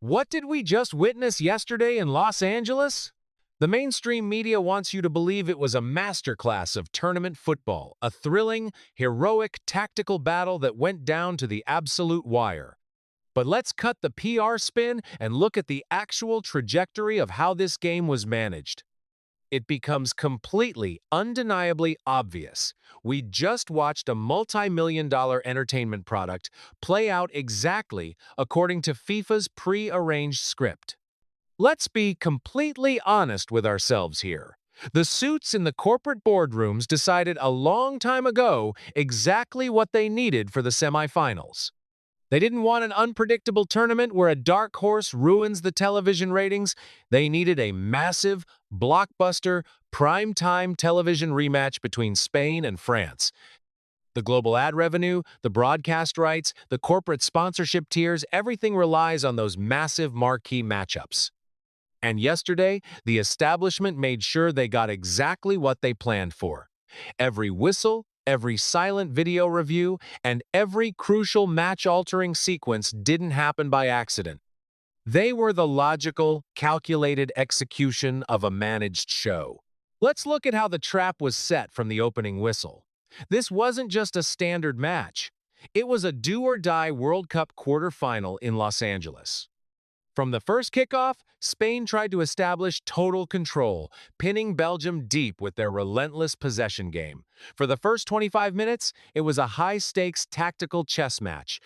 What did we just witness yesterday in Los Angeles? The mainstream media wants you to believe it was a masterclass of tournament football, a thrilling, heroic, tactical battle that went down to the absolute wire. But let's cut the PR spin and look at the actual trajectory of how this game was managed. It becomes completely, undeniably obvious. We just watched a multi-million-dollar entertainment product play out exactly according to FIFA's pre-arranged script. Let's be completely honest with ourselves here. The suits in the corporate boardrooms decided a long time ago exactly what they needed for the semifinals. They didn't want an unpredictable tournament where a dark horse ruins the television ratings. They needed a massive, blockbuster, prime-time television rematch between Spain and France. The global ad revenue, the broadcast rights, the corporate sponsorship tiers, everything relies on those massive marquee matchups. And yesterday, the establishment made sure they got exactly what they planned for. Every whistle, every silent video review, and every crucial match-altering sequence didn't happen by accident. They were the logical, calculated execution of a managed show. Let's look at how the trap was set from the opening whistle. This wasn't just a standard match. It was a do-or-die World Cup quarterfinal in Los Angeles. From the first kickoff, Spain tried to establish total control, pinning Belgium deep with their relentless possession game. For the first 25 minutes, it was a high-stakes tactical chess match.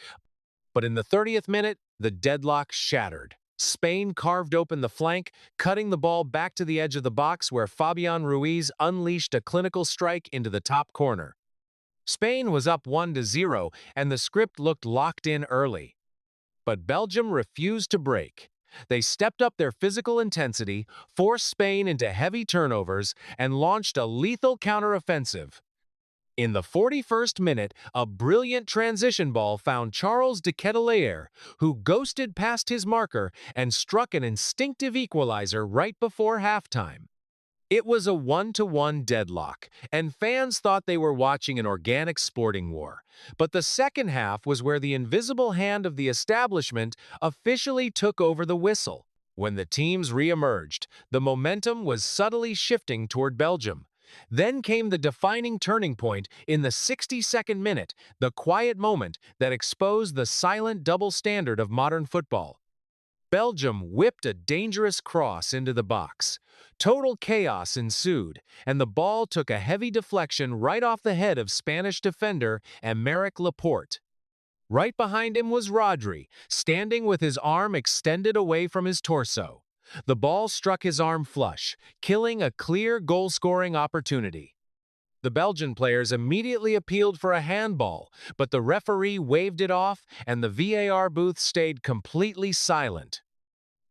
But in the 30th minute, the deadlock shattered. Spain carved open the flank, cutting the ball back to the edge of the box where Fabian Ruiz unleashed a clinical strike into the top corner. Spain was up 1-0, and the script looked locked in early. But Belgium refused to break. They stepped up their physical intensity, forced Spain into heavy turnovers, and launched a lethal counteroffensive. In the 41st minute, a brilliant transition ball found Charles De Ketelaere, who ghosted past his marker and struck an instinctive equalizer right before halftime. It was a 1-1 deadlock, and fans thought they were watching an organic sporting war. But the second half was where the invisible hand of the establishment officially took over the whistle. When the teams re-emerged, the momentum was subtly shifting toward Belgium. Then came the defining turning point in the 62nd minute, the quiet moment that exposed the silent double standard of modern football. Belgium whipped a dangerous cross into the box. Total chaos ensued, and the ball took a heavy deflection right off the head of Spanish defender Aymeric Laporte. Right behind him was Rodri, standing with his arm extended away from his torso. The ball struck his arm flush, killing a clear goal-scoring opportunity. The Belgian players immediately appealed for a handball, but the referee waved it off, and the VAR booth stayed completely silent.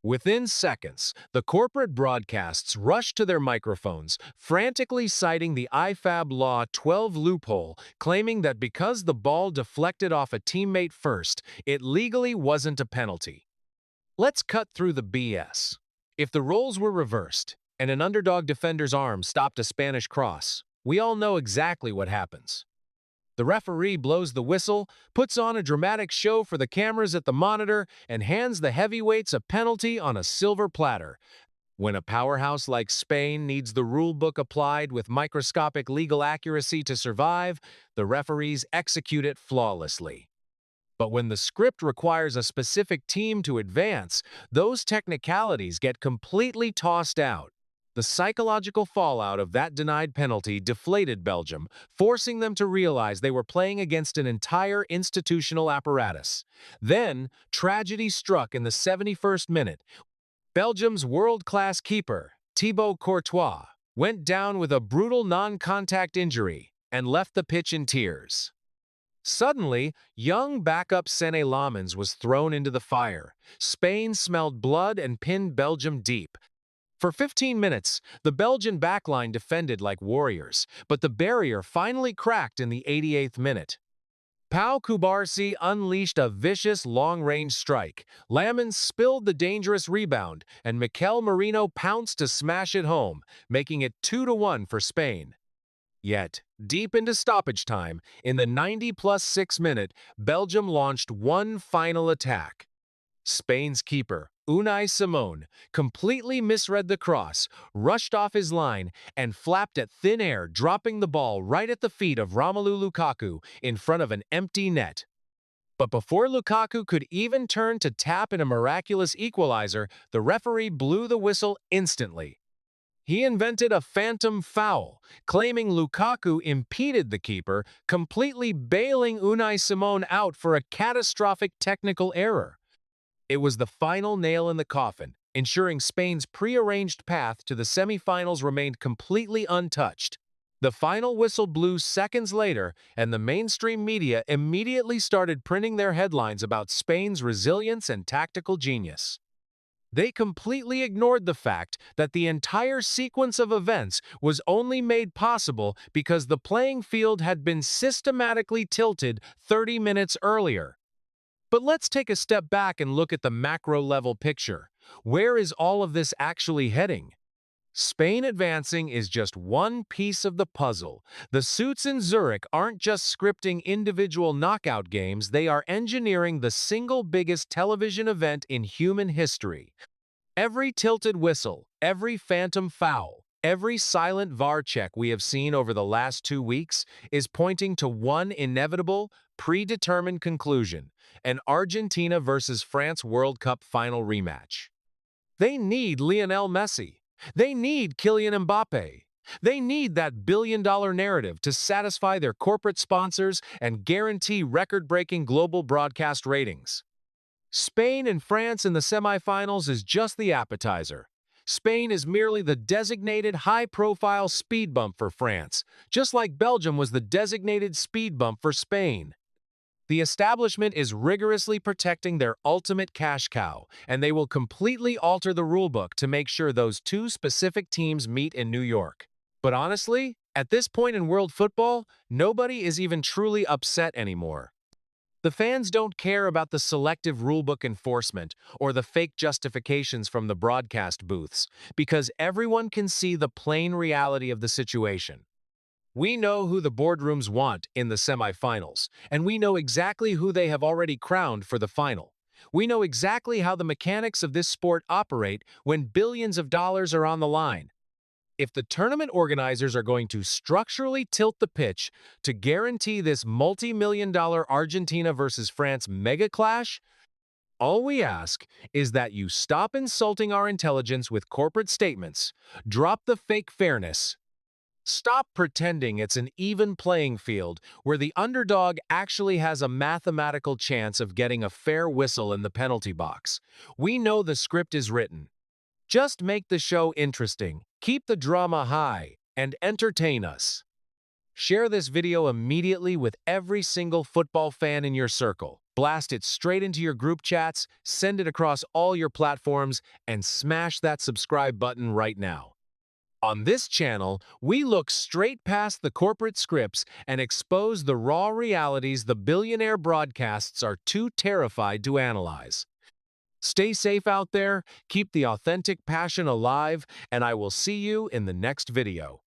Within seconds, the corporate broadcasts rushed to their microphones, frantically citing the IFAB Law 12 loophole, claiming that because the ball deflected off a teammate first, it legally wasn't a penalty. Let's cut through the BS. If the roles were reversed, and an underdog defender's arm stopped a Spanish cross, we all know exactly what happens. The referee blows the whistle, puts on a dramatic show for the cameras at the monitor, and hands the heavyweights a penalty on a silver platter. When a powerhouse like Spain needs the rule book applied with microscopic legal accuracy to survive, the referees execute it flawlessly. But when the script requires a specific team to advance, those technicalities get completely tossed out. The psychological fallout of that denied penalty deflated Belgium, forcing them to realize they were playing against an entire institutional apparatus. Then, tragedy struck in the 71st minute. Belgium's world-class keeper, Thibaut Courtois, went down with a brutal non-contact injury and left the pitch in tears. Suddenly, young backup Sene Lammens was thrown into the fire. Spain smelled blood and pinned Belgium deep. For 15 minutes, the Belgian backline defended like warriors, but the barrier finally cracked in the 88th minute. Pau Cubarsí unleashed a vicious long-range strike. Lammens spilled the dangerous rebound, and Mikel Merino pounced to smash it home, making it 2-1 for Spain. Yet, deep into stoppage time, in the 90+6 minute, Belgium launched one final attack. Spain's keeper, Unai Simón, completely misread the cross, rushed off his line, and flapped at thin air, dropping the ball right at the feet of Romelu Lukaku in front of an empty net. But before Lukaku could even turn to tap in a miraculous equalizer, the referee blew the whistle instantly. He invented a phantom foul, claiming Lukaku impeded the keeper, completely bailing Unai Simón out for a catastrophic technical error. It was the final nail in the coffin, ensuring Spain's prearranged path to the semifinals remained completely untouched. The final whistle blew seconds later, and the mainstream media immediately started printing their headlines about Spain's resilience and tactical genius. They completely ignored the fact that the entire sequence of events was only made possible because the playing field had been systematically tilted 30 minutes earlier. But let's take a step back and look at the macro-level picture. Where is all of this actually heading? Spain advancing is just one piece of the puzzle. The suits in Zurich aren't just scripting individual knockout games, they are engineering the single biggest television event in human history. Every tilted whistle, every phantom foul, every silent VAR check we have seen over the last 2 weeks is pointing to one inevitable, predetermined conclusion: an Argentina versus France World Cup final rematch. They need Lionel Messi. They need Kylian Mbappe. They need that billion-dollar narrative to satisfy their corporate sponsors and guarantee record-breaking global broadcast ratings. Spain and France in the semifinals is just the appetizer. Spain is merely the designated high-profile speed bump for France, just like Belgium was the designated speed bump for Spain. The establishment is rigorously protecting their ultimate cash cow, and they will completely alter the rulebook to make sure those two specific teams meet in New York. But honestly, at this point in world football, nobody is even truly upset anymore. The fans don't care about the selective rulebook enforcement or the fake justifications from the broadcast booths, because everyone can see the plain reality of the situation. We know who the boardrooms want in the semifinals, and we know exactly who they have already crowned for the final. We know exactly how the mechanics of this sport operate when billions of dollars are on the line. If the tournament organizers are going to structurally tilt the pitch to guarantee this multi-million-dollar Argentina versus France mega clash, all we ask is that you stop insulting our intelligence with corporate statements, drop the fake fairness, stop pretending it's an even playing field where the underdog actually has a mathematical chance of getting a fair whistle in the penalty box. We know the script is written. Just make the show interesting, keep the drama high, and entertain us. Share this video immediately with every single football fan in your circle. Blast it straight into your group chats, send it across all your platforms, and smash that subscribe button right now. On this channel, we look straight past the corporate scripts and expose the raw realities the billionaire broadcasts are too terrified to analyze. Stay safe out there, keep the authentic passion alive, and I will see you in the next video.